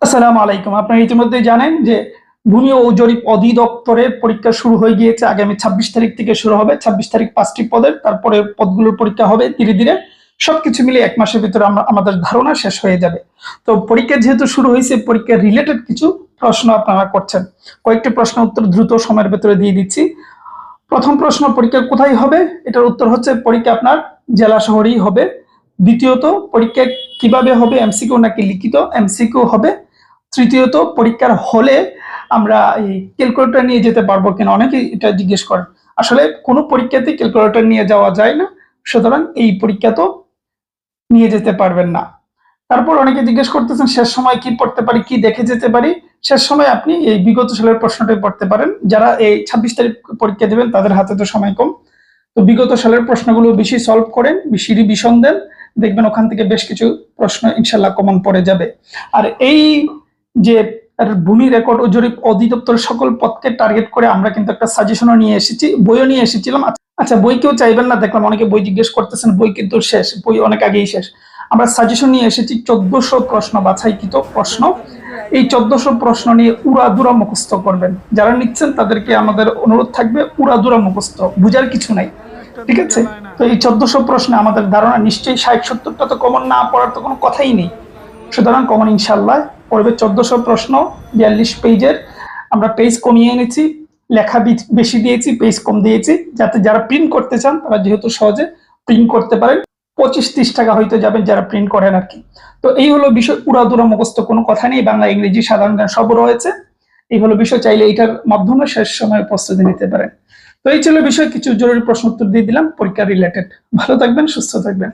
আসসালামু আলাইকুম। আপনারা ইতিমধ্যে জানেন যে ভূমি ও জরিপ অধিদপ্তরের পরীক্ষা শুরু হয়ে গিয়েছে। আগামী ২৬ তারিখ থেকে শুরু হবে। ২৬ তারিখ ৫টি পদের, তারপরে পদগুলোর পরীক্ষা হবে ধীরে ধীরে। সবকিছু মিলে ১ মাসের ভিতরে আমাদের ধারণা শেষ হয়ে যাবে। তো পরীক্ষা যেহেতু শুরু হয়েছে, পরীক্ষা রিলেটেড কিছু প্রশ্ন আপনারা করছেন। কয়েকটি প্রশ্ন উত্তর দ্রুত সময়ের ভেতরে দিয়ে দিচ্ছি। প্রথম প্রশ্ন, পরীক্ষা কোথায় হবে? এটার উত্তর হচ্ছে পরীক্ষা আপনার জেলা শহরেই হবে। দ্বিতীয়ত, পরীক্ষা কিভাবে হবে? এমসিকিউ নাকি লিখিত? এমসিকিউ হবে। তৃতীয়ত, পরীক্ষার হলে আমরা এই ক্যালকুলেটর নিয়ে যেতে পারবো কিনা, অনেকেই এটা জিজ্ঞেস করেন। আসলে কোনো পরীক্ষাতে ক্যালকুলেটর নিয়ে যাওয়া যায় না, সুতরাং এই পরীক্ষা তো নিয়ে যেতে পারবেন না। তারপর অনেকে জিজ্ঞেস করতেছেন শেষ সময় কি পড়তে পারি, কি দেখে যেতে পারি। শেষ সময় আপনি এই বিগত সালের প্রশ্নটাই পড়তে পারেন। যারা এই ২৬ তারিখ পরীক্ষা দেবেন তাদের হাতে তো সময় কম, তো বিগত সালের প্রশ্নগুলো বেশি সলভ করেন, বেশি রিভিশন দেন, দেখবেন ওখান থেকে বেশ কিছু প্রশ্ন ইনশাল্লাহ কমন পড়ে যাবে। আর এই যে ভূমি রেকর্ড ও জরিপ অধিদপ্তরের সকল পদকে টার্গেট করে আমরা কিন্তু একটা সাজেশনও নিয়ে এসেছি, বইও নিয়ে এসেছিলাম। আচ্ছা, বই কেউ চাইবেন না দেখলাম, অনেকে বই জিজ্ঞেস করতেছেন। বই কিন্তু শেষ, বই অনেক আগেই শেষ। আমরা সাজেশন নিয়ে এসেছি ১৪০০ প্রশ্ন, বাছাইকৃত প্রশ্ন। এই ১৪০০ প্রশ্ন নিয়ে উড়াদুরা মুখস্থ করবেন। যারা নিচ্ছেন তাদেরকে আমাদের অনুরোধ থাকবে, উড়াদুরা মুখস্থ, বুঝার কিছু নাই, ঠিক আছে? তো এই ১৪০০ প্রশ্নে আমাদের ধারণা নিশ্চয়ই ৬০-৭০টা তো কমন না পড়ার তো কোনো কথাই নেই। সুতরাং কমন ইনশাল্লাহ পড়বে। ১৪০০ প্রশ্ন, ৪২ পেজের। আমরা পেজ কমিয়ে এনেছি, লেখা বেশি দিয়েছি, পেজ কম দিয়েছি, যাতে যারা প্রিন্ট করতে চান তারা যেহেতু সহজে প্রিন্ট করতে পারেন। ২৫-৩০ টাকা হয়তো যাবেন যারা প্রিন্ট করেন আর কি। তো এই হলো বিষয়, উড়াদুরা মুখস্থ কোনো কথা নেই। বাংলা, ইংরেজি, সাধারণ জ্ঞান সব রয়েছে। এই হলো বিষয়, চাইলে এইটার মাধ্যমে শেষ সময়ে প্রস্তুতি নিতে পারেন। তো এই ছিল বিষয়, কিছু জরুরি প্রশ্ন উত্তর দিয়ে দিলাম পরীক্ষা রিলেটেড। ভালো থাকবেন, সুস্থ থাকবেন।